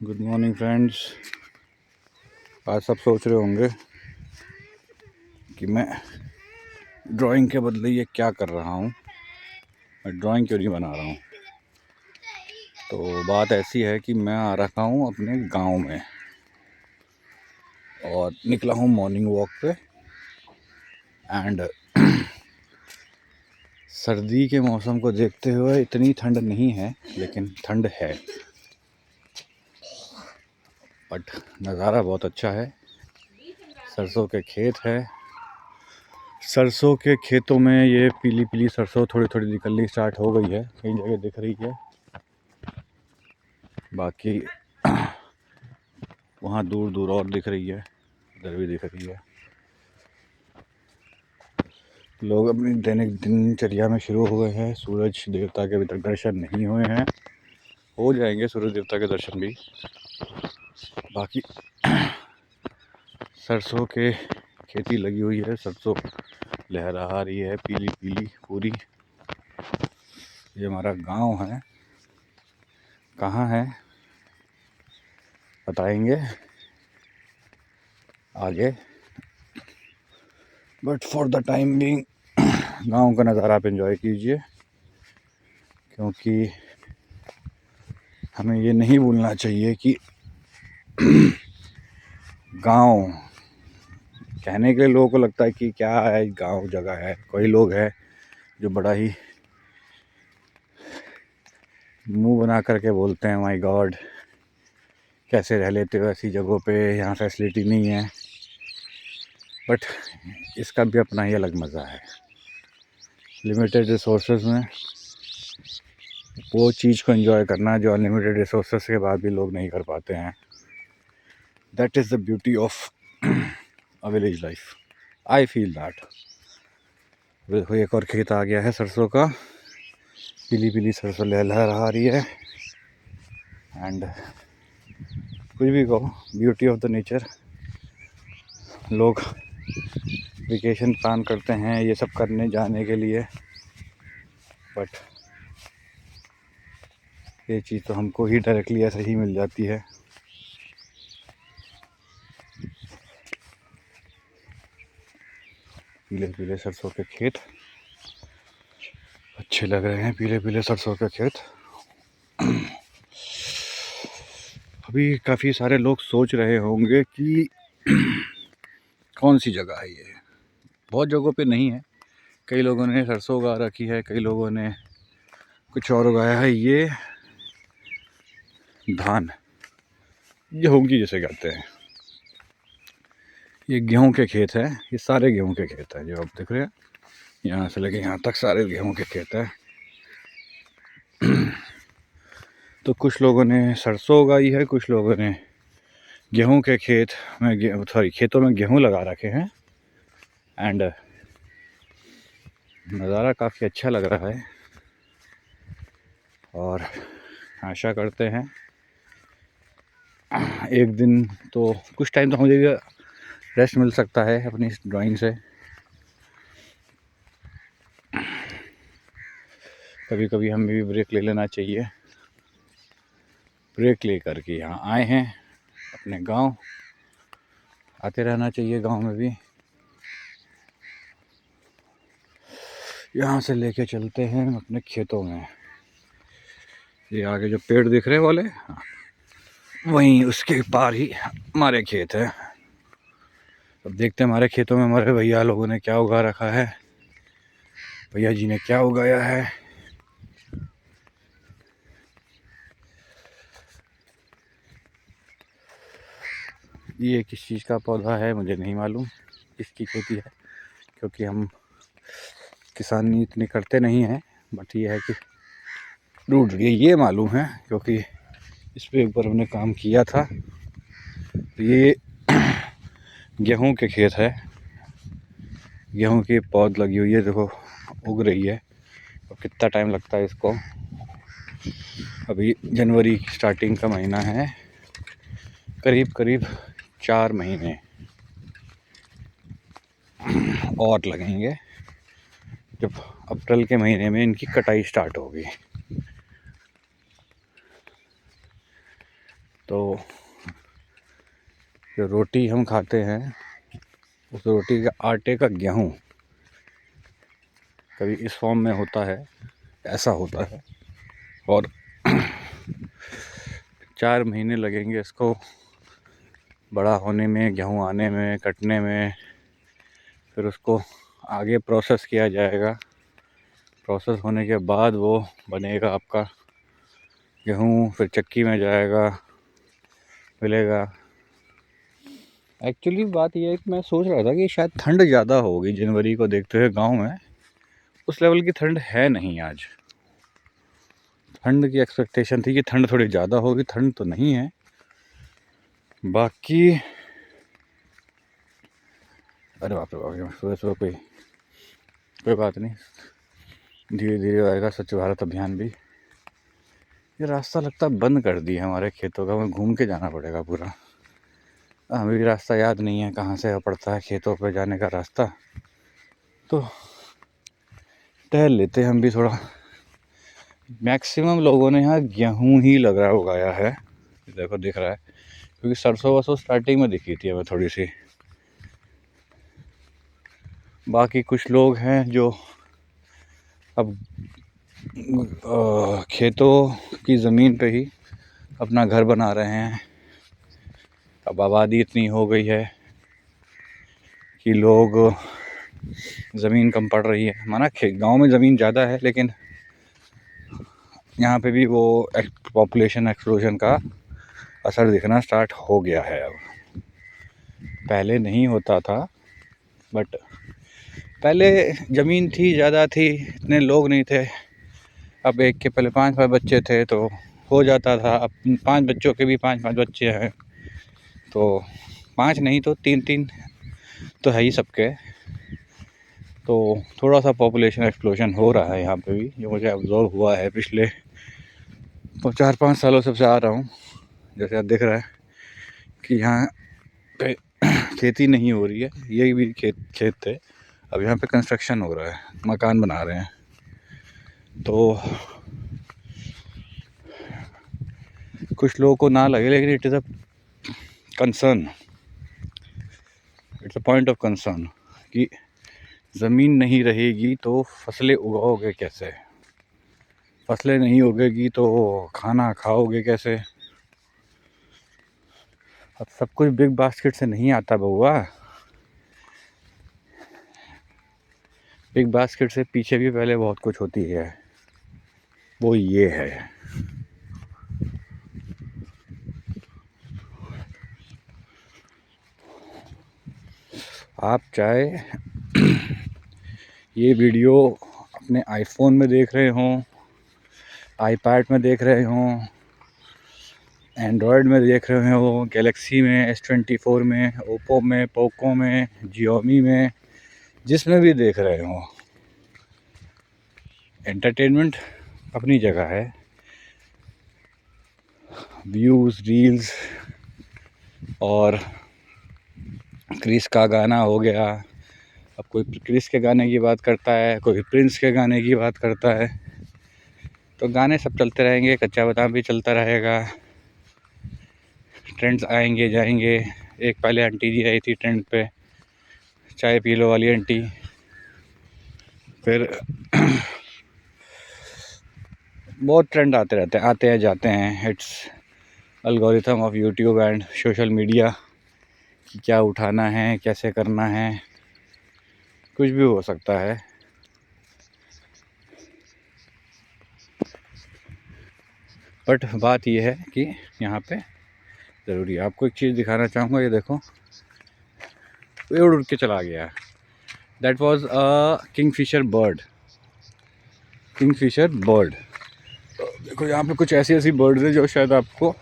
Good morning friends. आज सब सोच रहे होंगे कि मैं ड्राइंग के बदले ये क्या कर रहा हूँ, मैं ड्राइंग क्यों नहीं बना रहा हूँ। तो बात ऐसी है कि मैं आ रखा हूँ अपने गांव में और निकला हूँ मॉर्निंग वॉक पे। एंड सर्दी के मौसम को देखते हुए इतनी ठंड नहीं है, लेकिन ठंड है, बट नज़ारा बहुत अच्छा है। सरसों के खेत है, सरसों के खेतों में ये पीली पीली सरसों थोड़ी थोड़ी निकलनी स्टार्ट हो गई है, कई जगह दिख रही है। बाकी वहाँ दूर दूर और दिख रही है, इधर भी दिख रही है। लोग अपनी दैनिक दिनचर्या में शुरू हो गए हैं। सूरज देवता के अभी तक दर्शन नहीं हुए हैं, हो जाएंगे सूरज देवता के दर्शन भी। बाकी सरसों के खेती लगी हुई है, सरसों लहरा रही है पीली पीली पूरी। ये हमारा गांव है, कहाँ है बताएंगे आगे, but for the time being गांव का नज़ारा आप एंजॉय कीजिए, क्योंकि हमें ये नहीं भूलना चाहिए कि गांव कहने के लोगों को लगता है कि क्या है, गांव जगह है। कोई लोग हैं जो बड़ा ही मुंह बना करके बोलते हैं, माय गॉड कैसे रह लेते हो ऐसी जगहों पे, यहाँ फैसिलिटी नहीं है। बट इसका भी अपना ही अलग मज़ा है। लिमिटेड रिसोर्सेज में वो चीज़ को एंजॉय करना जो अनलिमिटेड रिसोर्सेज के बाद भी लोग नहीं कर पाते हैं। That is the beauty of a village life, I feel that. देखो एक और खेत आ गया है सरसों का, पीली पीली सरसों लहरा रही है। एंड कुछ भी कहो, ब्यूटी ऑफ द नेचर। लोग वेकेशन प्लान करते हैं ये सब करने जाने के लिए, बट ये चीज़ तो हमको ही डायरेक्टली ऐसे ही मिल जाती है। पीले पीले सरसों के खेत अच्छे लग रहे हैं, पीले पीले सरसों के खेत। अभी काफ़ी सारे लोग सोच रहे होंगे कि कौन सी जगह है ये। बहुत जगहों पे नहीं है, कई लोगों ने सरसों उगा रखी है, कई लोगों ने कुछ और उगाया है। ये धान, गेहूँ की जिसे कहते हैं, ये गेहूँ के खेत है। ये सारे गेहूँ के खेत हैं जो आप देख रहे हैं, यहाँ से लेके यहाँ तक सारे गेहूँ के खेत हैं। तो कुछ लोगों ने सरसों उगाई है, कुछ लोगों ने गेहूं के खेत में खेतों में गेहूं लगा रखे हैं। एंड नज़ारा काफ़ी अच्छा लग रहा है और आशा करते हैं एक दिन तो कुछ टाइम तो मुझे भी रेस्ट मिल सकता है अपनी इस ड्राइंग से। कभी कभी हमें भी ब्रेक ले लेना चाहिए। ब्रेक ले करके यहाँ आए हैं अपने गांव, आते रहना चाहिए गांव में भी। यहाँ से लेके चलते हैं अपने खेतों में। ये आगे जो पेड़ दिख रहे वाले, वहीं उसके पार ही हमारे खेत है। अब देखते हैं हमारे खेतों में हमारे भैया लोगों ने क्या उगा रखा है, भैया जी ने क्या उगाया है। ये किस चीज़ का पौधा है मुझे नहीं मालूम, किसकी खेती है, क्योंकि हम किसानी इतनी करते नहीं हैं। बट ये है कि ढूंढ ये मालूम है, क्योंकि इस पर एक बार हमने काम किया था। तो ये गेहूं के खेत है, गेहूं की पौध लगी हुई है, देखो उग रही है। और कितना टाइम लगता है इसको, अभी जनवरी स्टार्टिंग का महीना है, करीब करीब 4 महीने और लगेंगे, जब अप्रैल के महीने में इनकी कटाई स्टार्ट होगी। तो जो रोटी हम खाते हैं उस रोटी के आटे का गेहूँ कभी इस फॉर्म में होता है, ऐसा होता है, और 4 महीने लगेंगे इसको बड़ा होने में, गेहूँ आने में, कटने में। फिर उसको आगे प्रोसेस किया जाएगा। प्रोसेस होने के बाद वो बनेगा आपका गेहूँ, फिर चक्की में जाएगा, मिलेगा। एक्चुअली बात यह है कि मैं सोच रहा था कि शायद ठंड ज़्यादा होगी जनवरी को देखते हुए। गांव में उस लेवल की ठंड है नहीं आज। ठंड की एक्सपेक्टेशन थी कि ठंड थोड़ी ज़्यादा होगी, ठंड तो नहीं है। बाकी अरे बाप रे बाप, सुबह सुबह कोई बात नहीं, धीरे धीरे आएगा स्वच्छ भारत अभियान भी। ये रास्ता लगता बंद कर दिया हमारे खेतों का, हमें घूम के जाना पड़ेगा पूरा। हमें भी रास्ता याद नहीं है कहाँ से पड़ता है खेतों पे जाने का रास्ता, तो टहल लेते हम भी थोड़ा। मैक्सिमम लोगों ने यहाँ गेहूँ ही लगा उगाया है, देखो दिख रहा है, क्योंकि सरसों वरसों स्टार्टिंग में दिखी थी हमें थोड़ी सी। बाकी कुछ लोग हैं जो अब खेतों की ज़मीन पे ही अपना घर बना रहे हैं। अब आबादी इतनी हो गई है कि लोग, ज़मीन कम पड़ रही है। माना गांव में ज़मीन ज़्यादा है, लेकिन यहाँ पे भी वो पॉपुलेशन एक्सप्लोजन का असर दिखना स्टार्ट हो गया है। अब पहले नहीं होता था, बट पहले ज़मीन थी, ज़्यादा थी, इतने लोग नहीं थे। अब एक के पहले 5 बच्चे थे तो हो जाता था। अब 5 बच्चों के भी 5 बच्चे हैं, तो 5 नहीं तो 3 तो है ही सबके। तो थोड़ा सा पॉपुलेशन एक्सप्लोजन हो रहा है यहाँ पे भी, जो मुझे ऑब्जर्व हुआ है पिछले 4-5 सालों से आ रहा हूँ। जैसे आप देख रहा है कि यहाँ पे खेती नहीं हो रही है, ये भी खेत थे। अब यहाँ पे कंस्ट्रक्शन हो रहा है, मकान बना रहे हैं। तो कुछ लोगों को ना लगे, लेकिन it is a concern, it's a point of concern कि ज़मीन नहीं रहेगी तो फसलें उगाओगे कैसे, फसलें नहीं उगेगी तो खाना खाओगे कैसे। अब सब कुछ बिग बास्केट से नहीं आता बउआ, बिग बास्केट से पीछे भी पहले बहुत कुछ होती है, वो ये है। आप चाहे ये वीडियो अपने आईफोन में देख रहे हों, आईपैड में देख रहे हों, एंड्रॉयड में देख रहे हो, गैलेक्सी में, S24 में, ओप्पो में, पोको में, जियोमी में, जिसमें भी देख रहे हो, एंटरटेनमेंट अपनी जगह है। व्यूज़, रील्स और क्रिस का गाना हो गया। अब कोई क्रिस के गाने की बात करता है, कोई प्रिंस के गाने की बात करता है, तो गाने सब चलते रहेंगे, कच्चा बादाम भी चलता रहेगा, ट्रेंड्स आएंगे जाएंगे। एक पहले आंटी जी आई थी ट्रेंड पे, चाय पी लो वाली आंटी, फिर बहुत ट्रेंड आते रहते हैं, आते हैं जाते हैं। It's algorithm of YouTube and social media कि क्या उठाना है, कैसे करना है, कुछ भी हो सकता है। बट बात यह है कि यहाँ पे ज़रूरी है। आपको एक चीज़ दिखाना चाहूँगा, ये देखो, ये उड़ के चला गया। That was a Kingfisher bird, Kingfisher bird. देखो यहाँ पे कुछ ऐसी ऐसी बर्ड्स है जो शायद आपको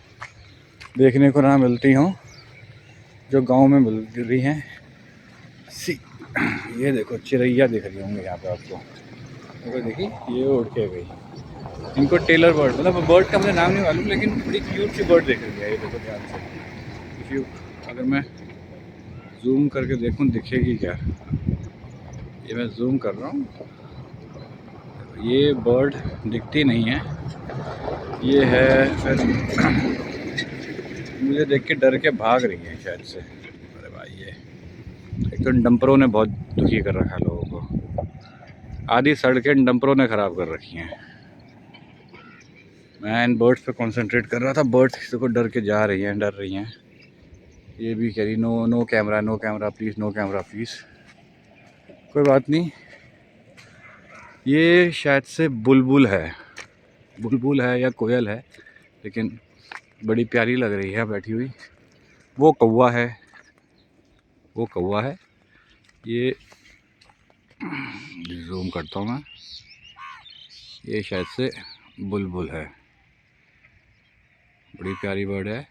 देखने को ना मिलती हों, जो गांव में मिल रही हैं। ये देखो चिड़ैया दिख रही होंगी यहाँ पे आपको, देखो देखिए, ये उड़ के गई। इनको टेलर बर्ड, मतलब बर्ड का मुझे नाम नहीं मालूम, लेकिन बड़ी क्यूट सी बर्ड दिख रही है। ये देखो ध्यान से, अगर मैं जूम करके देखूँ दिखेगी क्या, ये मैं जूम कर रहा हूँ, ये बर्ड दिखती नहीं है। ये है फिर मुझे देख के डर के भाग रही है शायद से। अरे भाई ये एक तो डंपरों ने बहुत दुखी कर रखा है लोगों को, आधी सड़कें डंपरों ने ख़राब कर रखी हैं। मैं इन बर्ड्स पे कंसंट्रेट कर रहा था, बर्ड्स किसी को डर के जा रही हैं, डर रही हैं। ये भी कह रही no camera please, no camera please. कोई बात नहीं, ये शायद से बुलबुल है या कोयल है, लेकिन बड़ी प्यारी लग रही है बैठी हुई। वो कौवा है, ये जूम करता हूँ मैं, ये शायद से बुलबुल है, बड़ी प्यारी बर्ड है।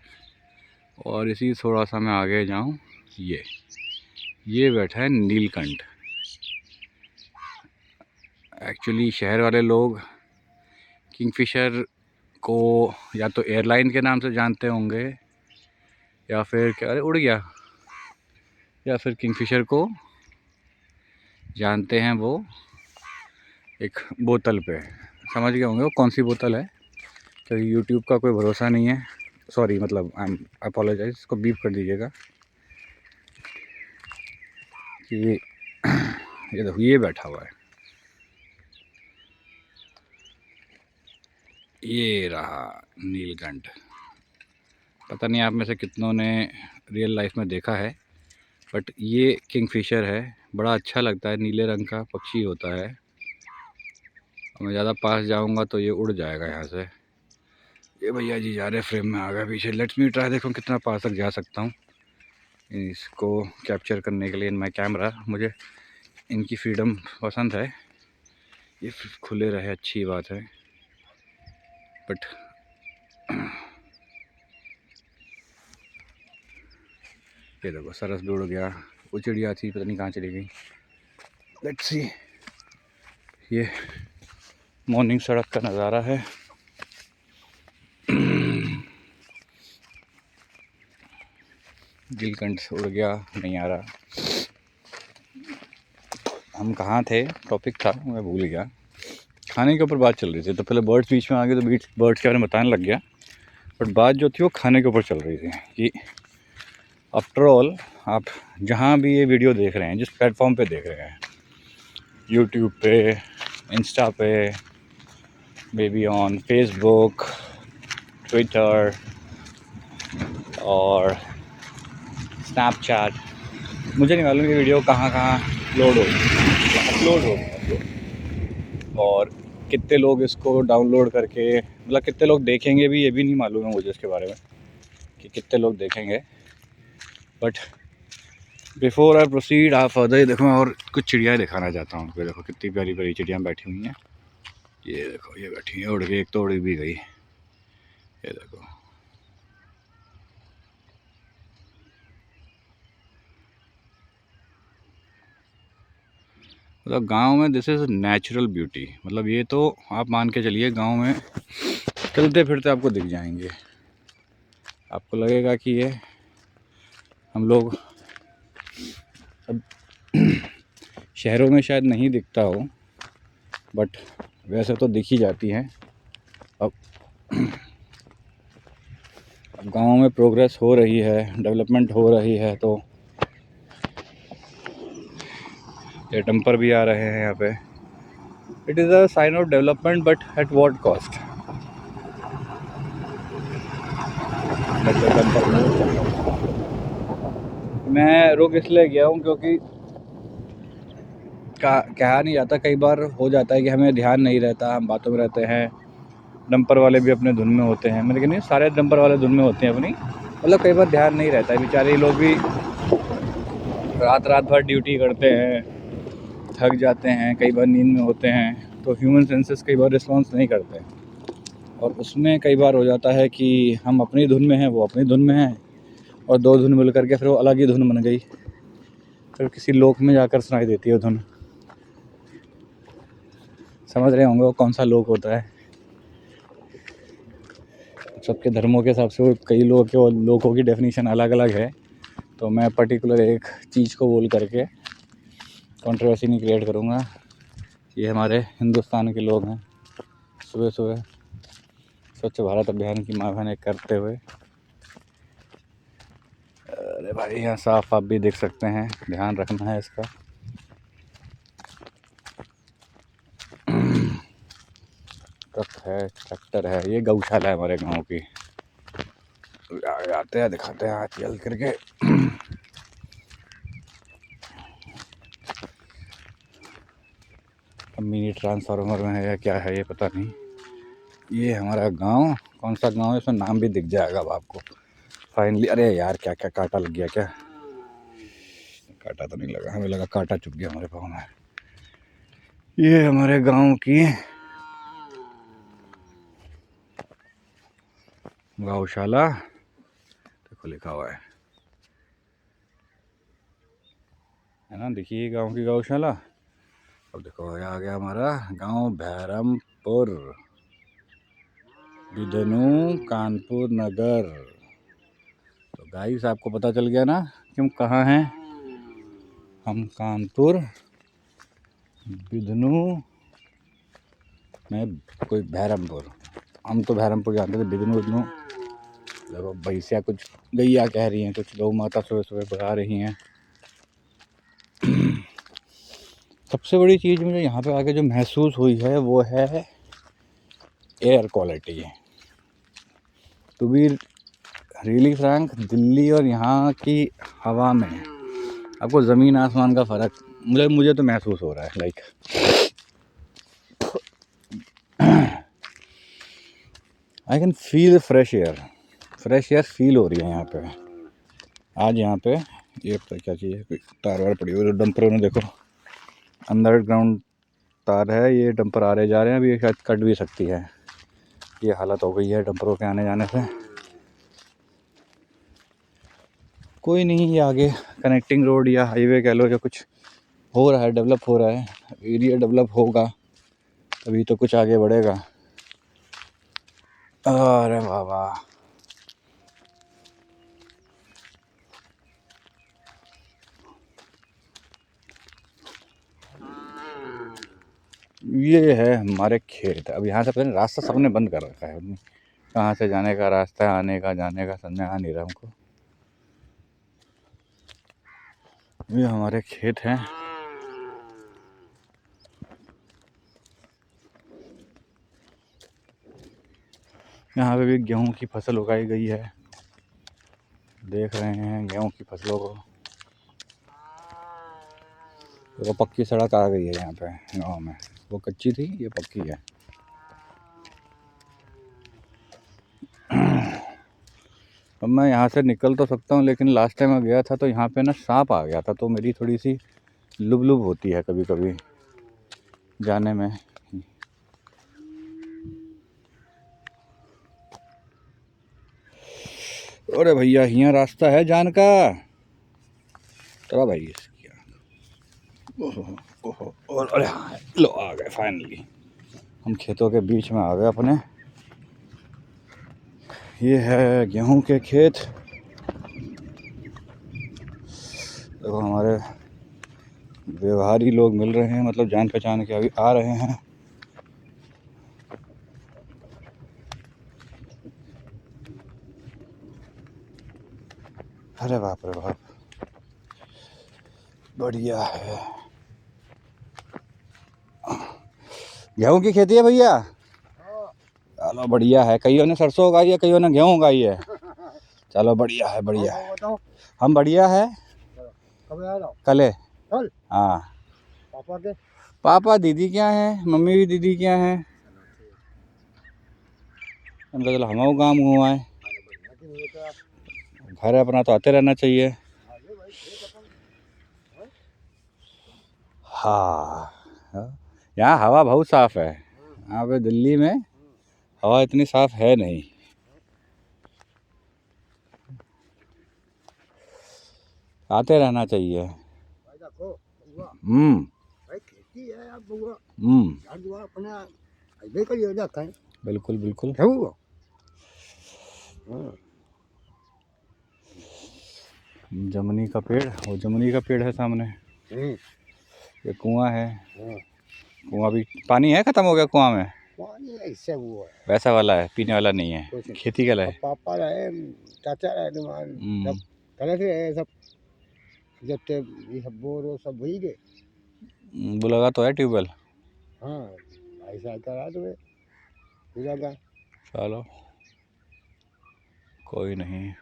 और इसी थोड़ा सा मैं आगे जाऊँ, ये बैठा है नीलकंठ। एक्चुअली शहर वाले लोग किंगफिशर को या तो एयरलाइन के नाम से जानते होंगे, या फिर क्या, अरे उड़ गया, या फिर किंगफिशर को जानते हैं वो एक बोतल पे। समझ गए होंगे वो कौन सी बोतल है, क्योंकि यूट्यूब का कोई भरोसा नहीं है। सॉरी, मतलब आई एम अपोलोजाइज, इसको बीप कर दीजिएगा कि ये देखो ये बैठा हुआ है, ये रहा नीलकंठ। पता नहीं आप में से कितनों ने रियल लाइफ में देखा है, बट ये किंगफिशर है, बड़ा अच्छा लगता है, नीले रंग का पक्षी होता है। मैं ज़्यादा पास जाऊंगा तो ये उड़ जाएगा यहाँ से। ये भैया जी जा रहे फ्रेम में आ गए पीछे। लेट्स मी ट्राई, देखो कितना पास तक जा सकता हूँ इसको कैप्चर करने के लिए इन माई कैमरा। मुझे इनकी फ्रीडम पसंद है, ये खुले रहे अच्छी बात है, बट ये देखो सरस भी उड़ गया। वो चिड़िया थी पता नहीं कहाँ चली गई। लेट्स सी, ये मॉर्निंग सड़क का नज़ारा है। नीलकंठ उड़ गया, नहीं आ रहा। हम कहाँ थे, टॉपिक था मैं भूल गया। खाने के ऊपर बात चल रही थी, तो पहले बर्ड्स बीच में आ गए तो बर्ड्स के बारे में बताने लग गया, बट बात जो थी वो खाने के ऊपर चल रही थी कि आफ्टर ऑल आप जहाँ भी ये वीडियो देख रहे हैं, जिस प्लेटफॉर्म पे देख रहे हैं, यूट्यूब पे, इंस्टा पे, बेबी ऑन फेसबुक, ट्विटर और स्नैपचैट, मुझे नहीं मालूम ये वीडियो कहाँ अपलोड हो और कितने लोग इसको डाउनलोड करके, मतलब कितने लोग देखेंगे भी, ये भी नहीं मालूम है मुझे इसके बारे में कि कितने लोग देखेंगे। बट बिफोर आई प्रोसीड आप फर्दर, ये देखो मैं और कुछ चिड़िया दिखाना चाहता हूँ। देखो कितनी प्यारी प्यारी चिड़िया बैठी हुई हैं। ये देखो ये बैठी है, उड़ गई, एक तो उड़ भी गई। ये देखो, मतलब गांव में दिस इज़ नेचुरल ब्यूटी। मतलब ये तो आप मान के चलिए गांव में चलते फिरते आपको दिख जाएंगे, आपको लगेगा कि ये हम लोग अब शहरों में शायद नहीं दिखता हो, बट वैसे तो दिख ही जाती हैं। अब गांव में प्रोग्रेस हो रही है, डेवलपमेंट हो रही है, तो ये डंपर भी आ रहे हैं यहाँ पे। It is a sign of development, but at what cost. मैं रुक इसलिए गया हूँ क्योंकि कहा नहीं जाता, कई बार हो जाता है कि हमें ध्यान नहीं रहता, हम बातों में रहते हैं, डंपर वाले भी अपने धुन में होते हैं। मैंने कहा नहीं, सारे डंपर वाले धुन में होते हैं अपनी, मतलब कई बार ध्यान नहीं रहता है। बेचारे लोग भी रात भर ड्यूटी करते हैं, थक जाते हैं, कई बार नींद में होते हैं, तो ह्यूमन सेंसेस कई बार रिस्पॉन्स नहीं करते, और उसमें कई बार हो जाता है कि हम अपनी धुन में हैं, वो अपनी धुन में हैं, और दो धुन मिल करके फिर वो अलग ही धुन बन गई, फिर किसी लोक में जाकर सुनाई देती है धुन। समझ रहे होंगे वो कौन सा लोक होता है। सबके धर्मों के हिसाब से वो कई लोगों की डेफिनेशन अलग अलग है, तो मैं पर्टिकुलर एक चीज़ को बोल करके कंट्रोवर्सी नहीं क्रिएट करूँगा। ये हमारे हिंदुस्तान के लोग हैं, सुबह सुबह स्वच्छ भारत अभियान की माँ बहने करते हुए भाई यहाँ साफ आप भी देख सकते हैं, ध्यान रखना है इसका। ट्रक है, ट्रैक्टर है, ये गौशाला है हमारे गांव की। आते हैं दिखाते हैं हाथ चल करके। मिनी ट्रांसफार्मर में है या क्या है ये पता नहीं। ये हमारा गांव, कौन सा गांव है इसमें नाम भी दिख जाएगा अब आपको फाइनली। अरे यार क्या क्या कांटा लग गया, क्या कांटा तो नहीं लगा, हमें लगा कांटा चुभ गया हमारे पाँव में। ये हमारे गांव की गौशाला, देखो लिखा हुआ है ना, देखिए गांव की गौशाला। अब देखो ये आ गया हमारा गांव बहरमपुर, बिधनू, कानपुर नगर। तो गाइस आपको पता चल गया ना कि हम कहाँ हैं। हम कानपुर बिधनू में कोई बहरमपुर, हम तो बहरमपुर जानते थे, बिधनू बिधनू। देखो भैंसिया कुछ गैया कह रही हैं, कुछ गौ माता सुबह सुबह बुला रही हैं। सबसे बड़ी चीज़ मुझे यहाँ पे आके जो महसूस हुई है वो है air quality. To be really frank, Delhi और यहाँ की हवा में आपको ज़मीन आसमान का फ़र्क मुझे तो महसूस हो रहा है। Like I can feel fresh air feel हो रही है यहाँ पे। आज यहाँ पे ये क्या चीज़ है, तार वार पड़ी हुई डंपरों ने, देखो अंडरग्राउंड तार है, ये डंपर आ रहे जा रहे हैं, अभी ये शायद कट भी सकती है। ये हालत हो गई है डंपरों के आने जाने से। कोई नहीं, ये आगे कनेक्टिंग रोड या हाईवे कह लो या कुछ हो रहा है, डेवलप हो रहा है। एरिया डेवलप होगा तभी तो कुछ आगे बढ़ेगा। अरे बाबा, ये है हमारे खेत। अब यहाँ से पता नहीं रास्ता सबने बंद कर रखा है, कहाँ से जाने का रास्ता है, आने का जाने का समझ आ नहीं रहा हमको। ये हमारे खेत हैं। यहाँ पे भी गेहूं की फसल उगाई गई है, देख रहे हैं गेहूं की फसलों को। तो पक्की सड़क आ गई है यहाँ पे गाँव में, वो कच्ची थी, ये पक्की है। अब मैं यहाँ से निकल तो सकता हूँ, लेकिन लास्ट टाइम मैं गया था तो यहाँ पे ना सांप आ गया था, तो मेरी थोड़ी सी लुब होती है कभी कभी जाने में। अरे भैया यहाँ रास्ता है जान का, चलो भाई ओहो, और अरे हाँ लो आ गए फाइनली, हम खेतों के बीच में आ गए अपने। ये है गेहूं के खेत। देखो हमारे व्यवहारी लोग मिल रहे हैं, मतलब जान पहचान के अभी आ रहे हैं। अरे बाप रे बाप, बढ़िया है। गेहूं की खेती है भैया, चलो बढ़िया है। कईयों ने सरसों उगाई है, कईयों ने गेहूं उगाई है। चलो बढ़िया है, बढ़िया है। हम बढ़िया है। कल है, हाँ। पापा दीदी क्या है, मम्मी भी दीदी क्या है। उनका चलो हमारा काम हुआ है, घर अपना तो आते रहना चाहिए। हाँ, यहाँ हवा बहुत साफ़ है, यहाँ पे दिल्ली में हवा इतनी साफ़ है नहीं। आते रहना चाहिए। बिल्कुल बिल्कुल। जमुनी का पेड़, वो जमुनी का पेड़ है सामने। ये कुआं है, कुआं भी पानी है, खत्म हो गया कुआं में। वैसा वाला है, पीने वाला नहीं है, खेती का है। पापा रहे, चाचा रहे, करे थे ये सब जब ते ये सब बोर वो सब वही गए। वो लगा तो है ट्यूबवेल। हाँ ऐसा करा तो पूरा का। चलो कोई नहीं।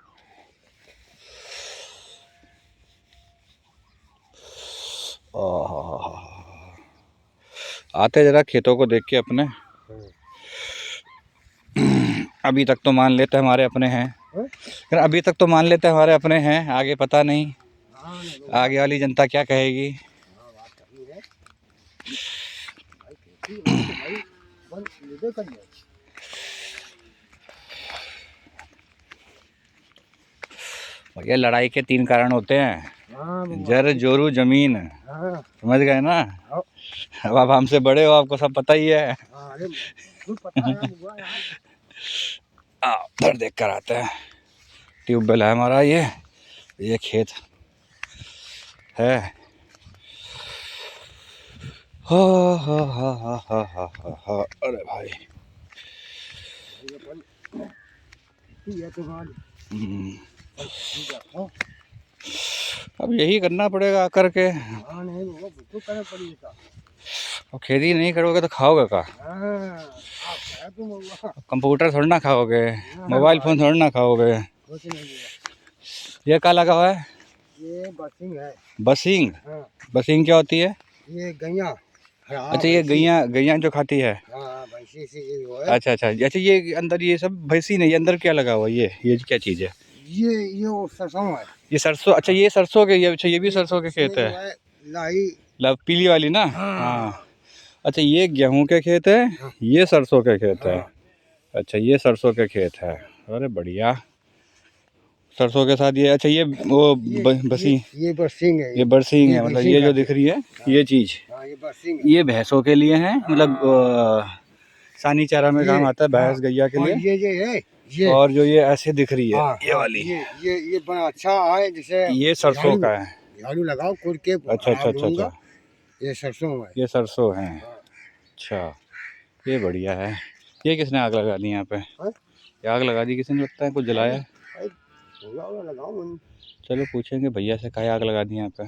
आते जरा खेतों को देख के अपने। अभी तक तो मान लेते हमारे अपने हैं, अभी तक तो मान लेते हमारे अपने हैं, आगे पता नहीं आगे वाली जनता क्या कहेगी। भैया लड़ाई के 3 कारण होते हैं, जर जोरू जमीन, समझ गए ना। अब आप हमसे बड़े हो, आपको सब पता ही है। उधर देख कर आते हैं। ट्यूबवेल है हमारा, ये खेत है। अरे भाई अब यही करना पड़ेगा करके। अब खेती नहीं करोगे तो खाओगे का? कंप्यूटर थोड़ा ना खाओगे, मोबाइल फोन थोड़ा ना खाओगे। ये क्या लगा हुआ है? ये बसिंग है। बसिंग? बसिंग क्या होती है? ये गैया। अच्छा ये गैया जो खाती है। भैंसी से वो है। अच्छा अच्छा अच्छा, ये अंदर ये सब भैंसी नहीं, अंदर क्या लगा हुआ है? ये क्या चीज है? ये वो सरसों है। ये सरसों? अच्छा ये सरसों के, अच्छा ये भी सरसों के खेत है। लाई पीली वाली ना। हाँ अच्छा ये गेहूं के खेत है, ये सरसों के खेत है। अच्छा ये सरसों के खेत है। अरे बढ़िया। सरसों के साथ ये, अच्छा ये वो बसी, ये बरसिंग है। ये बरसिंग है, मतलब ये जो दिख रही है ये चीज, ये भैंसों के लिए है, मतलब सानी चारा में काम आता है भैंस गैया के लिए। ये और जो ये ऐसे दिख रही है ये वाली, ये बड़ा अच्छा है। जैसे ये सरसों का है। झाड़ू लगाओ खुद के। अच्छा अच्छा अच्छा अच्छा, ये सरसों है। ये सरसों है। अच्छा ये बढ़िया है। ये किसने आग लगा दी यहाँ पे? ये आग लगा दी किसने, लगता है कुछ जलाया है। चलो पूछेंगे भैया से, काहे आग लगा दी यहाँ पे।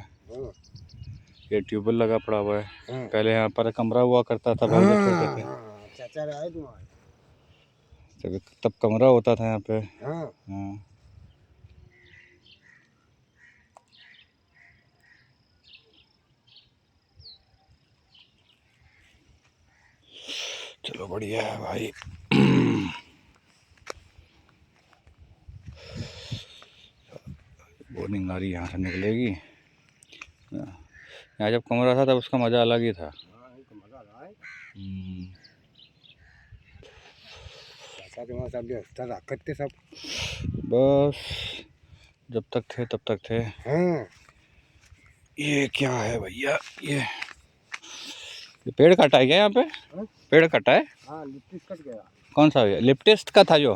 ये ट्यूबवेल लगा पड़ा हुआ है, पहले यहाँ पर कमरा हुआ करता था भाई जब छोटे थे। तब कमरा होता था यहाँ पे। हाँ चलो बढ़िया है भाई। बोर्डिंग आ रही यहाँ से निकलेगी। यहाँ जब कमरा था तब उसका मज़ा अलग ही था। सब बस जब तक थे तब तक थे। ये क्या है भैया? ये पेड़ कटा है क्या यहाँ पे? पेड़ कटा है? लिप्टिस कट गया। कौन सा भैया? लिप्टिस का था जो?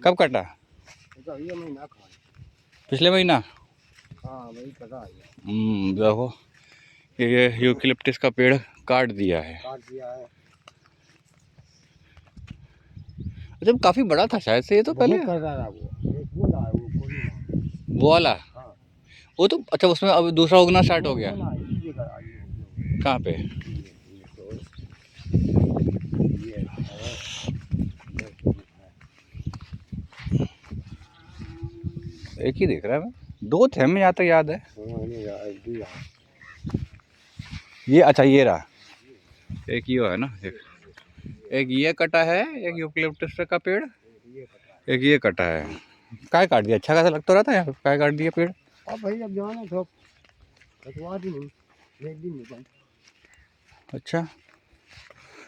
कब कटा? पिछले महीना। वही कटा है। देखो ये यूकेलिप्टिस का पेड़ काट दिया है। अच्छा काफी बड़ा था शायद से ये तो पहले। वो वाला? वो तो अच्छा उसमें अब दूसरा उगना स्टार्ट हो गया। कहाँ पे? एक ही दिख रहा है, मैं 2 थे हमें यहाँ तक याद है। ये अच्छा ये रहा, एक ये है ना, एक ये कटा है, एक यूकेलिप्टस का पेड़, एक ये कटा है। काय काट दिया? अच्छा खासा लग तो रहा था यार, काय काट दिया पेड़। अब भाई अब जाना तो कटवा दी नहीं, एक दिन नहीं। अच्छा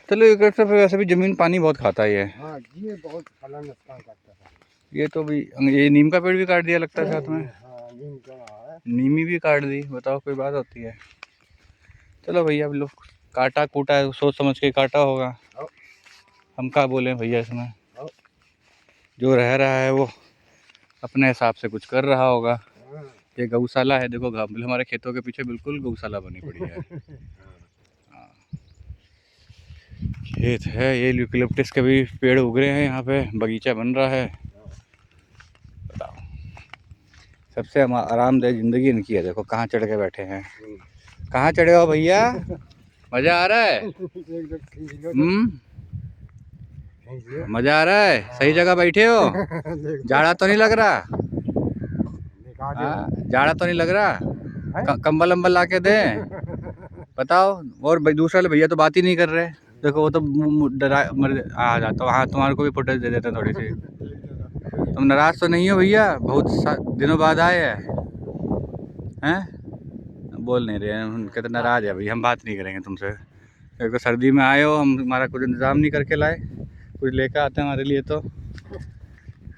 चलो यूकेलिप्टस पे वैसे भी जमीन पानी बहुत खाता है ये। हाँ ये बहुत फला नुकसान करता था। ये तो भी, ये नीम का पेड़ भी काट दिया लगता है साथ में। नीम का है, नीमी भी काट दी, बताओ कोई बात होती है। चलो भैया अब लोग काटा कूटा है, सोच समझ के काटा होगा, हम क्या बोले भैया इसमें। जो रह रहा है वो अपने हिसाब से कुछ कर रहा होगा। ये गौशाला है, देखो हमारे खेतों के पीछे बिल्कुल गौशाला बनी पड़ी है। खेत है, ये यूकेलिप्टस के भी पेड़ उग रहे हैं यहाँ पे, बगीचा बन रहा है। बताओ सबसे आरामदायक ज़िंदगी इनकी है। देखो कहाँ चढ़ के बैठे हैं। कहाँ चढ़े हो भैया? मज़ा आ रहा है? मज़ा आ रहा है? सही जगह बैठे हो? जाड़ा तो नहीं लग रहा? हाँ, जाड़ा तो नहीं लग रहा? कंबल अम्बल ला के दें? बताओ। और दूसरा भैया तो बात ही नहीं कर रहे। देखो वो तो डरा आ जाता। हाँ, तुम्हारे को भी फुटेज दे देते हैं थोड़ी सी। तुम नाराज़ तो नहीं हो भैया? बहुत दिनों बाद आए हैं? बोल नहीं रहे हैं। उनके तो नाराज़ है भैया, हम बात नहीं करेंगे तुमसे। एक तो सर्दी में आए हो, हम हमारा कुछ इंतज़ाम नहीं करके लाए। कुछ लेकर आते हैं हमारे लिए तो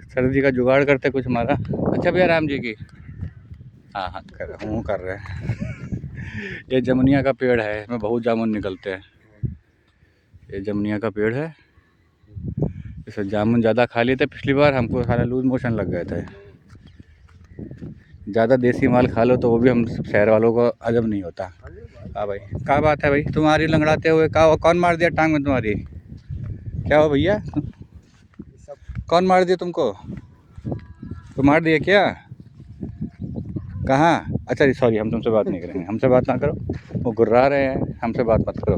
सर्दी का जुगाड़ करते कुछ हमारा। अच्छा भैया राम जी की हाँ कर रहे हैं। ये जमुनिया का पेड़ है, इसमें बहुत जामुन निकलते हैं। ये जमुनिया का पेड़ है, इसमें जामुन ज़्यादा खा लिए थे पिछली बार, हमको सारा लूज मोशन लग गए थे। ज़्यादा देसी माल खा लो तो वो भी हम शहर वालों को अजब नहीं होता। हाँ भाई, क्या बात है भाई? तुम्हारी लंगड़ाते हुए कौन मार दिया टांग में तुम्हारी? क्या हो भैया? कौन मार दिया तुमको? तो मार दिया क्या? कहाँ? अच्छा जी सॉरी, हम तुमसे बात नहीं करेंगे। हमसे बात ना करो, वो गुर्रा रहे हैं, हमसे बात मत करो।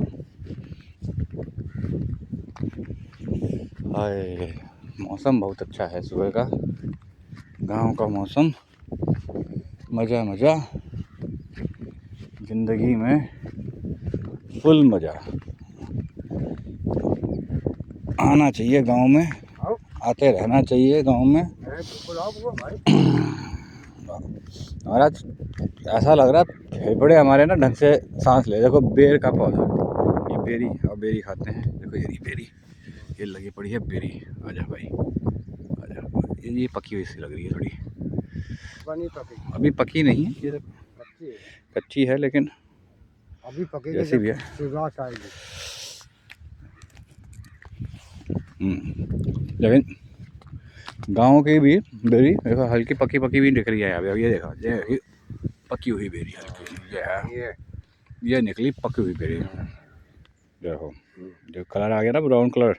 हाय, मौसम बहुत अच्छा है सुबह का, गांव का मौसम। मज़ा मज़ा, ज़िंदगी में फुल मज़ा। आना चाहिए गांव में, आते रहना चाहिए गांव में। महाराज ऐसा लग रहा है फेफड़े हमारे ना ढंग से सांस ले। देखो बेर का पौधा, ये बेरी, और बेरी खाते हैं। देखो ये बेरी, ये लगी पड़ी है बेरी। आजा भाई आजा। ये पकी हुई सी लग रही है थोड़ी, अभी पकी नहीं है, ये कच्ची है लेकिन अभी पकेगी जैसी भी है। लेकिन गाँव की भी बेरी देखो हल्की पकी भी दिख रही है। अभी ये देखो, ये पकी हुई बेरी हल्की, ये निकली पकी हुई बेरी। देखो जो कलर आ गया ना, ब्राउन कलर।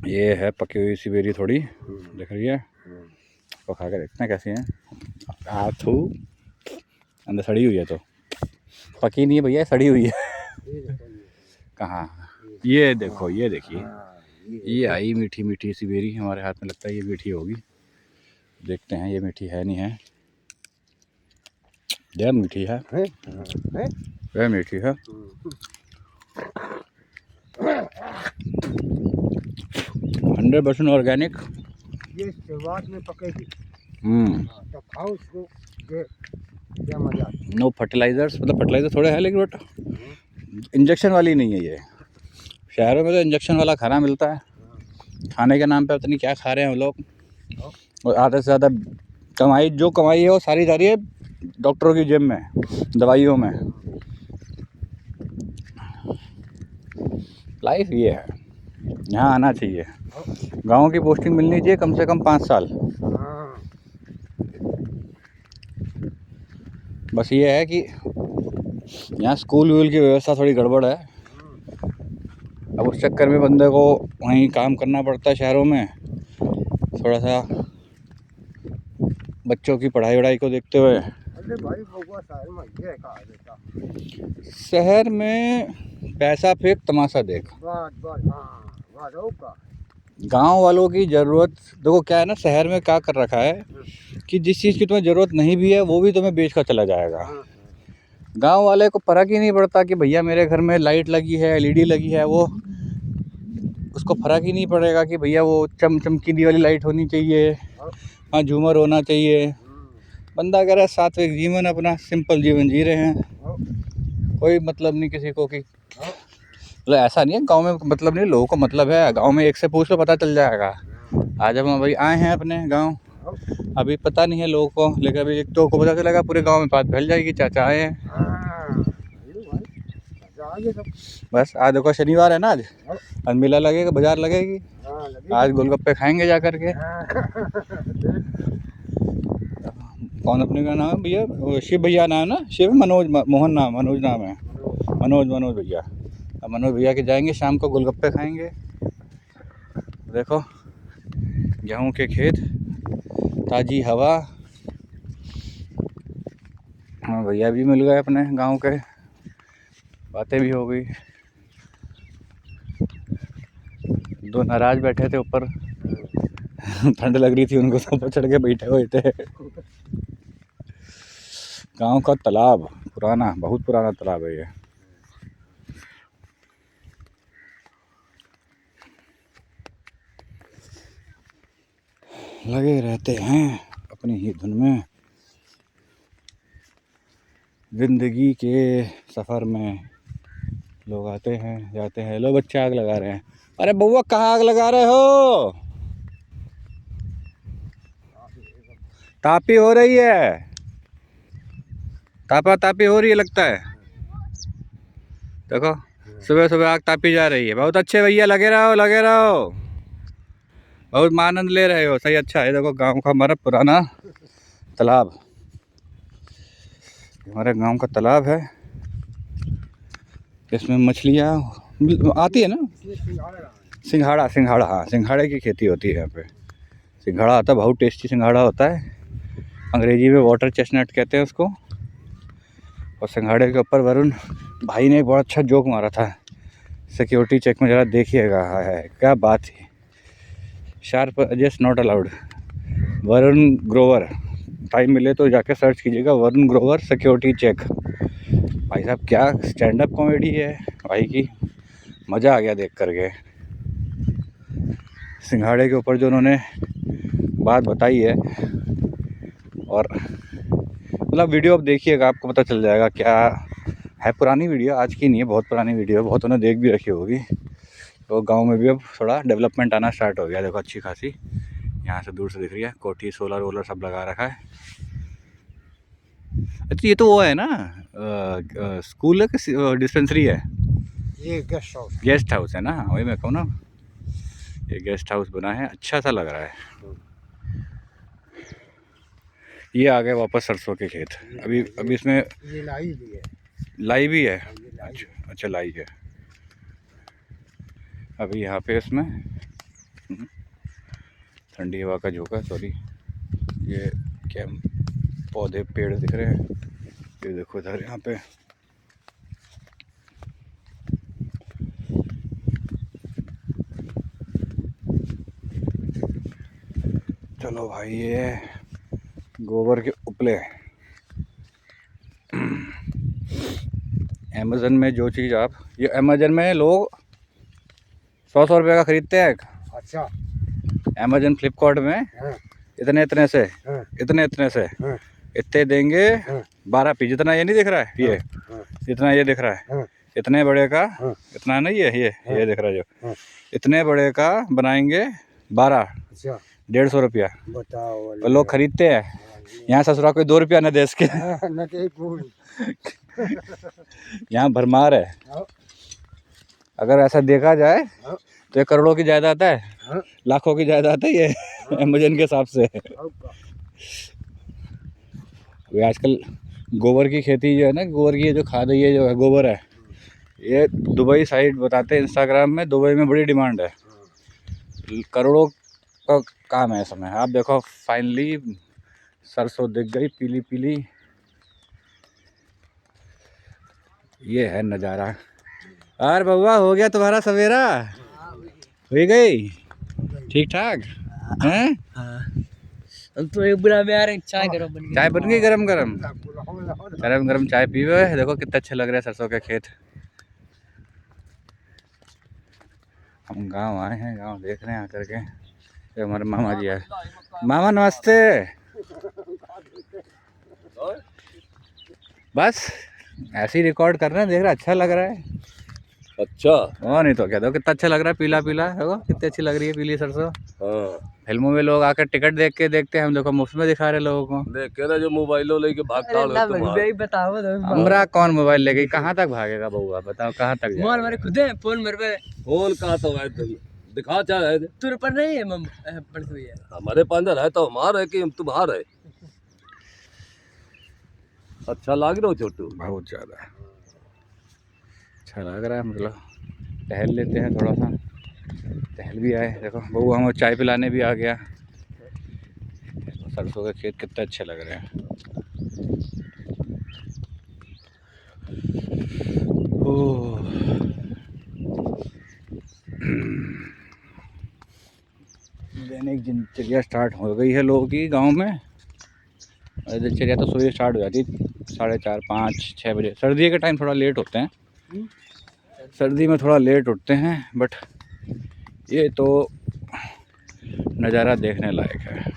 ये है पकी हुई सी बेरी, थोड़ी दिख रही है। तो खा के देखते हैं कैसी है। आथू अंदर सड़ी हुई है, तो पकी नहीं है भैया, सड़ी हुई है। कहाँ? ये देखो, ये देखिए, ये आई मीठी मीठी सी बेरी हमारे हाथ में। लगता है ये मीठी होगी, देखते हैं ये मीठी है नहीं है। यह मीठी है, यह मीठी है। 100% ऑर्गेनिक। ये शुरुआत में पकेगी, तो खाओ उसको, क्या मजा। नो फर्टिलाइजर्स, मतलब फर्टिलाइजर थोड़े हैं लेकिन बट इंजेक्शन वाली नहीं है ये। शहरों में तो इंजेक्शन वाला खाना मिलता है, खाने के नाम पे पता नहीं क्या खा रहे हैं हम लोग। और आधे से ज़्यादा कमाई, जो कमाई है वो सारी जा रही है डॉक्टरों की जेब में, दवाइयों में। लाइफ ये है, यहाँ आना चाहिए। गांव की पोस्टिंग मिलनी चाहिए कम से कम 5 साल। बस ये है कि यहाँ स्कूल वूल की व्यवस्था थोड़ी गड़बड़ है। अब उस चक्कर में बंदे को वहीं काम करना पड़ता है शहरों में, थोड़ा सा बच्चों की पढ़ाई वढ़ाई को देखते हुए। अरे भाई शहर में पैसा फेंक तमाशा देख। गांव वालों की ज़रूरत देखो क्या है ना, शहर में क्या कर रखा है कि जिस चीज़ की तुम्हें ज़रूरत नहीं भी है वो भी तुम्हें बेच कर चला जाएगा। गांव वाले को फर्क ही नहीं पड़ता कि भैया मेरे घर में लाइट लगी है, एलईडी लगी है, वो उसको फर्क ही नहीं पड़ेगा कि भैया वो चमकीली वाली लाइट होनी चाहिए, हाँ झूमर होना चाहिए। बंदा कह रहा है सात्विक जीवन, अपना सिंपल जीवन जी रहे हैं, कोई मतलब नहीं किसी को। कि मतलब ऐसा नहीं है गांव में मतलब नहीं, लोगों को मतलब है। गांव में एक से पूछ लो पता चल जाएगा। आज हम भाई आए हैं अपने गांव, अभी पता नहीं है लोगों को, लेकिन अभी एक तो को पता चलेगा पूरे गांव में बात फैल जाएगी चाचा आए हैं। बस आज देखो शनिवार है ना, आज मेला लगेगा, बाजार लगेगी, आज गोलगप्पे खाएंगे जा करके। कौन अपने का नाम है भैया? शिव भैया नाम है ना, शिव मनोज मोहन नाम, मनोज नाम है, मनोज भैया। अब मनोज भैया के जाएंगे, शाम को गोलगप्पे खाएंगे। देखो गेहूं के खेत, ताज़ी हवा। हाँ भैया भी मिल गए अपने गांव के, बातें भी हो गई। दो नाराज बैठे थे ऊपर ठंड लग रही थी उनको, तो ऊपर चढ़ के बैठे हुए थे। गांव का तालाब पुराना, बहुत पुराना तालाब है ये। लगे रहते हैं अपनी ही धुन में, जिंदगी के सफ़र में लोग आते हैं जाते हैं। लो बच्चे आग लगा रहे हैं। अरे बउआ कहाँ आग लगा रहे हो? तापी हो रही है, तापा तापी हो रही है लगता है। देखो सुबह सुबह आग तापी जा रही है। बहुत अच्छे भैया, लगे रहो लगे रहो, बहुत आनंद ले रहे हो। सही, अच्छा है। देखो गांव का हमारा पुराना तालाब, हमारे गांव का तालाब है। इसमें मछलियाँ आती है ना। सिंघाड़ा, सिंघाड़ा, हाँ सिंघाड़े की खेती होती है यहाँ पे। सिंघाड़ा आता है, बहुत टेस्टी सिंघाड़ा होता है। अंग्रेजी में वाटर चेस्टनट कहते हैं उसको। और सिंघाड़े के ऊपर वरुण भाई ने एक बहुत अच्छा जोक मारा था सिक्योरिटी चेक में, ज़रा देखिएगा। है क्या बात है। Sharp edges not allowed. Varun Grover, time मिले तो जाके सर्च कीजिएगा, वरुण ग्रोवर सिक्योरिटी चेक। भाई साहब क्या स्टैंड अप कॉमेडी है भाई की, मज़ा आ गया देख करके। सिंघाड़े के ऊपर जो उन्होंने बात बताई है, और मतलब वीडियो अब देखिएगा आपको पता चल जाएगा क्या है। पुरानी वीडियो, आज की नहीं है, बहुत पुरानी वीडियो है, बहुत उन्होंने देख भी रखी होगी। तो गांव में भी अब थोड़ा डेवलपमेंट आना स्टार्ट हो गया। देखो अच्छी खासी यहाँ से दूर से दिख रही है कोठी, सोलर वोलर सब लगा रखा है। अच्छा ये तो वो है ना, स्कूल है कि डिस्पेंसरी है? ये गेस्ट हाउस, गेस्ट हाउस है ना, वही मैं कहूँ ना, ये गेस्ट हाउस बना है, अच्छा सा लग रहा है। ये आ गए वापस सरसों के खेत। अभी इसमें ये लाई भी है, लाई भी है। अच्छा अच्छा, लाई है अभी यहाँ पे। इसमें ठंडी हवा का झोंका, सॉरी ये क्या पौधे पेड़ दिख रहे हैं। ये देखो इधर यहाँ पे चलो भाई, ये गोबर के उपले। अमेज़न में जो चीज़ आप, ये अमेज़न में लोग 100 रुपये का खरीदते हैं। अच्छा, अमेज़न फ्लिपकार्ट में हाँ, इतने इतने से, हाँ, इतने से हाँ, इतने देंगे। हाँ, 12 पीस, जितना ये नहीं दिख रहा है ये, हाँ, जितना ये दिख रहा है, हाँ, इतने बड़े का, हाँ, इतना नहीं है ये दिख रहा है जो, हाँ, इतने बड़े का बनाएंगे 12, अच्छा 150 रुपया। बताओ। और लोग खरीदते हैं। यहाँ ससुरा कोई 2 रुपया न दे इसके। न के फूल यहाँ भरमार है। हाँ, अगर ऐसा देखा जाए हाँ, तो ये करोड़ों की जायदाद है, हाँ, लाखों की जायदाद है ये अमेज़न के हिसाब से। अभी आजकल गोबर की खेती जो है ना, गोबर की जो खाद है, ये जो है गोबर है, ये दुबई साइड बताते हैं इंस्टाग्राम में, दुबई में बड़ी डिमांड है, करोड़ों का काम है इसमें। आप देखो फाइनली सरसों दिख गई पीली पीली। ये है नज़ारा। अरे बउआ हो गया तुम्हारा सवेरा, हो गई ठीक ठाक हैं? हम तो एक बुरा में आ रहे हैं, चाय गरम बन गई, चाय बन गई गरम गरम, गरम गरम चाय पीवे। देखो कितने अच्छे लग रहे हैं सरसों के खेत। हम गांव आए हैं, गांव देख रहे हैं आकर के। ये हमारे मामा जी है। मामा नमस्ते। बस ऐसे ही रिकॉर्ड कर रहे हैं, देख रहे हैं, अच्छा लग रहा है। अच्छा, और नहीं तो क्या, देखो कितना अच्छा लग रहा है, पीला पीला। देखो कितनी अच्छी लग रही है पीली सरसों। हाँ, फिल्मों में लोग आकर टिकट देख के देखते हैं, हम देखो मुफ्त में दिखा रहे लोगों को। देख के ना जो मोबाइलों लेके भागता है बताओ। हमरा कौन मोबाइल लेके कहाँ तक भागेगा बउआ, बताओ कहाँ तक मोबाइल हमारे खुद है, फोन मेरे पे, फोन कहाँ तो है, दिखा चाहे तुर पर नहीं है, मम पर तो है हमारे पांजर है तो हमारा है कि हम तुम्हारा है। अच्छा लाग रहा हो छोटू, बहुत ज़्यादा अच्छा लग रहा है, मतलब टहल लेते हैं थोड़ा सा, टहल भी आए। देखो बहू हमें चाय पिलाने भी आ गया। सरसों के खेत कितने अच्छे लग रहे हैं। ओह दैनिक दिनचर्या स्टार्ट हो गई है लोगों की गांव में। दिनचर्या तो सुबह स्टार्ट हो जाती 4:30 5 6 बजे। सर्दी के टाइम थोड़ा लेट होते हैं, सर्दी में थोड़ा लेट उठते हैं, बट ये तो नज़ारा देखने लायक है।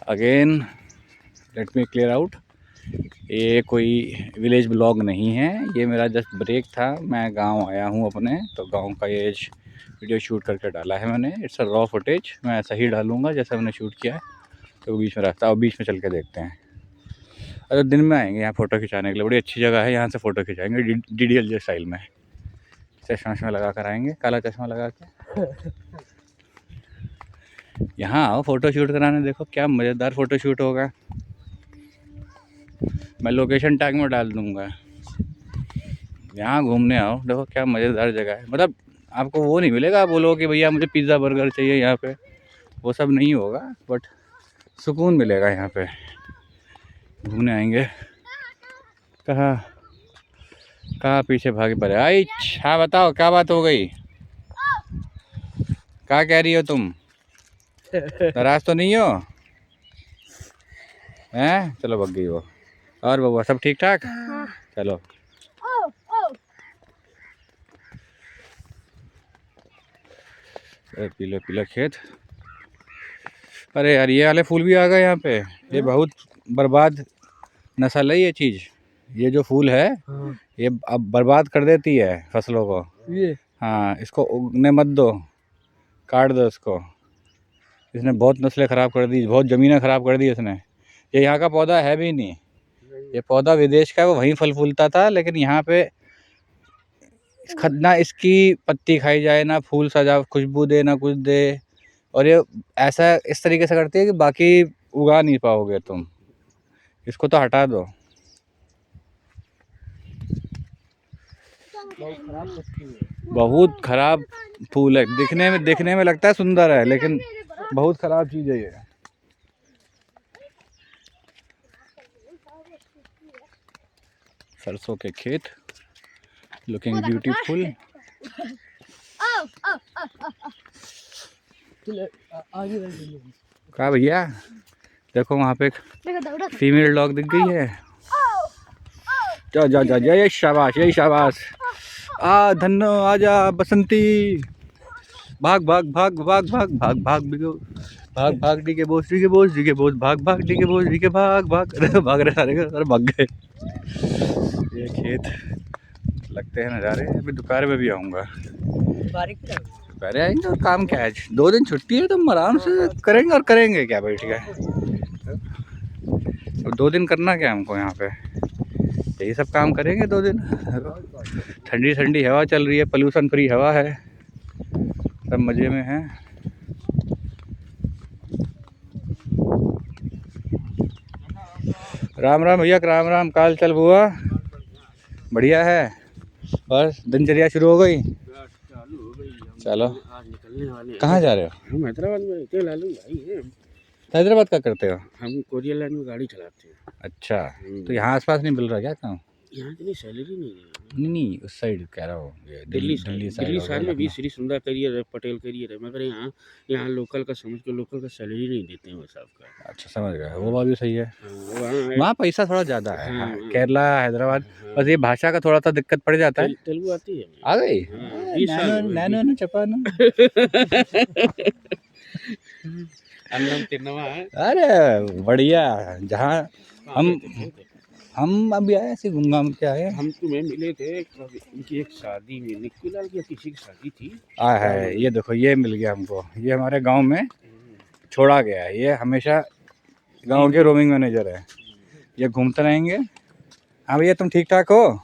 Again let me clear out, ये कोई विलेज ब्लॉग नहीं है, ये मेरा जस्ट ब्रेक था। मैं गांव आया हूं अपने, तो गांव का ये वीडियो शूट करके डाला है मैंने। इट्स अ रॉ फुटेज, मैं ऐसा ही डालूंगा जैसा मैंने शूट किया है। तो बीच में रास्ता, और बीच में चल के देखते हैं। अगर दिन में आएंगे यहाँ फ़ोटो खिंचाने के लिए, बड़ी अच्छी जगह है, यहाँ से फ़ोटो खिंचाएंगे DDLJ स्टाइल में। चश्मा लगा कर आएंगे, काला चश्मा लगा के। यहाँ आओ फ़ोटो शूट कराने, देखो क्या मज़ेदार फ़ोटो शूट होगा। मैं लोकेशन टैग में डाल दूँगा, यहाँ घूमने आओ, देखो क्या मज़ेदार जगह है। मतलब आपको वो नहीं मिलेगा, आप बोलो कि भैया मुझे पिज़्ज़ा बर्गर चाहिए यहाँ पे, वो सब नहीं होगा, बट सुकून मिलेगा यहाँ पे। घूमने आएंगे। कहाँ पीछे भागे पड़े। आई हाँ बताओ क्या बात हो गई, क्या कह रही हो तुम? नाराज तो नहीं हो हैं? चलो भग गई वो। और बबुआ सब ठीक ठाक? चलो पीले पीले खेत। अरे यार ये वाले फूल भी आ गए यहाँ पे। ये बहुत बर्बाद नस्ल है ये चीज़। ये जो फूल है ये अब बर्बाद कर देती है फसलों को। ये हाँ, इसको उगने मत दो, काट दो इसको। इसने बहुत नस्लें ख़राब कर दी, बहुत ज़मीनें ख़राब कर दी इसने। ये यहाँ का पौधा है भी नहीं, ये पौधा विदेश का है, वो वहीं फल फूलता था, लेकिन यहाँ पे ना इसकी पत्ती खाई जाए, ना फूल सजा खुशबू दे, ना कुछ दे। और ये ऐसा इस तरीके से करती है कि बाकी उगा नहीं पाओगे तुम। इसको तो हटा दो। बहुत खराब फूल है, दिखने में लगता है सुंदर है, लेकिन बहुत खराब चीज़ है ये। सरसों के खेत लुकिंग ब्यूटीफुल। कहा भैया देखो वहाँ पे फीमेल डॉग दिख गई है। जा जा जा यही शाबाश, यही शाबाश। धन्नो आजा बसंती। भाग भाग भाग भाग भाग भाग भाग भाग डी के बोझ डी के बोझ डी के बोझ भाग भाग डी के बोझ डी के भाग भाग। अरे भाग रहे सारे भाग गए। ये खेत लगते हैं नज़ारे। अभी दोपहर में भी आऊँगा, दोपहर आएंगे। और काम क्या है, 2 दिन छुट्टी है, तो आराम से करेंगे। और करेंगे क्या बैठ गए, 2 दिन करना क्या हमको यहाँ पे, यही सब काम करेंगे 2 दिन। ठंडी ठंडी हवा चल रही है, पोल्यूशन फ्री हवा है, सब मज़े में हैं। राम राम भैया, राम राम। काल चल बुआ, बढ़िया है। और दिनचर्या शुरू हो गई? चलो कहाँ जा रहे हो? हम हैदराबाद में रहते हैं लालू भाई। हैदराबाद का करते हो? हम कोरियर लाइन में गाड़ी चलाते हैं। अच्छा, तो यहाँ आसपास नहीं मिल रहा क्या काम? यहाँ इतनी सैलरी नहीं है। नहीं उस साइड कह रहा हूँ, दिल्ली साइड में भी श्री सुंदर करियर है, पटेल करियर है, मगर यहाँ लोकल का समझ के लोकल का सैलरी नहीं देते हैं वैसा आपका। अच्छा समझ गया, वो बात भी सही है। वहाँ पैसा थोड़ा ज़्यादा है। केरला हैदराबाद, बस ये भाषा का थोड़ा सा दिक्कत पड़ जाता है। तेलुगु आती है? आ गई नैनो चपानो। अरे बढ़िया। जहाँ हम अभी आए ऐसे घूम के आए। हम तुम्हें मिले थे उनकी एक शादी में, निक्की लाल की किसी की शादी थी। है ये देखो, ये मिल गया हमको। ये हमारे गांव में छोड़ा गया है, ये हमेशा गांव के रोमिंग मैनेजर है, ये घूमते रहेंगे। हाँ भैया तुम ठीक ठाक हो?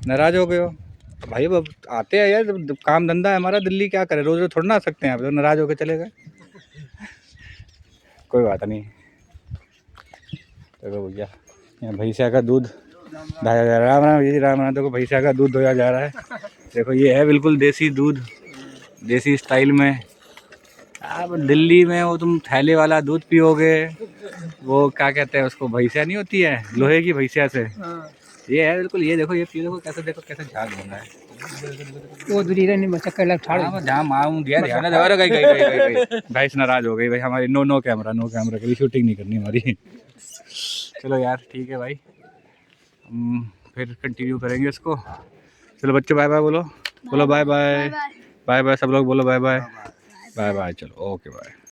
नाराज हो गए हो भाई? अब आते हैं यार, काम धंधा है हमारा, दिल्ली क्या करे, रोज रोज थोड़ा ना आ सकते हैं। आप तो नाराज होकर चले गए, कोई बात नहीं। देखो भैया यहाँ भैंसा का दूध दाया जा रहा है। राम राम जी, राम राम। देखो भैंसा का दूध दोया जा रहा है। देखो ये है बिल्कुल देसी दूध, देसी स्टाइल में। अब दिल्ली में वो तुम थैले वाला दूध पियोगे, वो क्या कहते हैं उसको, भैंसा नहीं होती है, लोहे की भैंसा से। ये है बिल्कुल, ये देखो, ये पियो, देखो कैसे, देखो कैसे झाग बन रहा है। वो दूरी रहने में चक्कर लग ठाड़ जहाँ मारूं दिया ध्यान है। गई भैंस नाराज हो गई भाई हमारी। नो कैमरा कभी शूटिंग नहीं करनी हमारी। चलो यार ठीक है भाई, हम फिर कंटिन्यू करेंगे इसको। चलो बच्चों बाय बाय बोलो, बोलो बाय बाय, बाय बाय सब लोग बोलो बाय बाय, बाय बाय। चलो ओके बाय।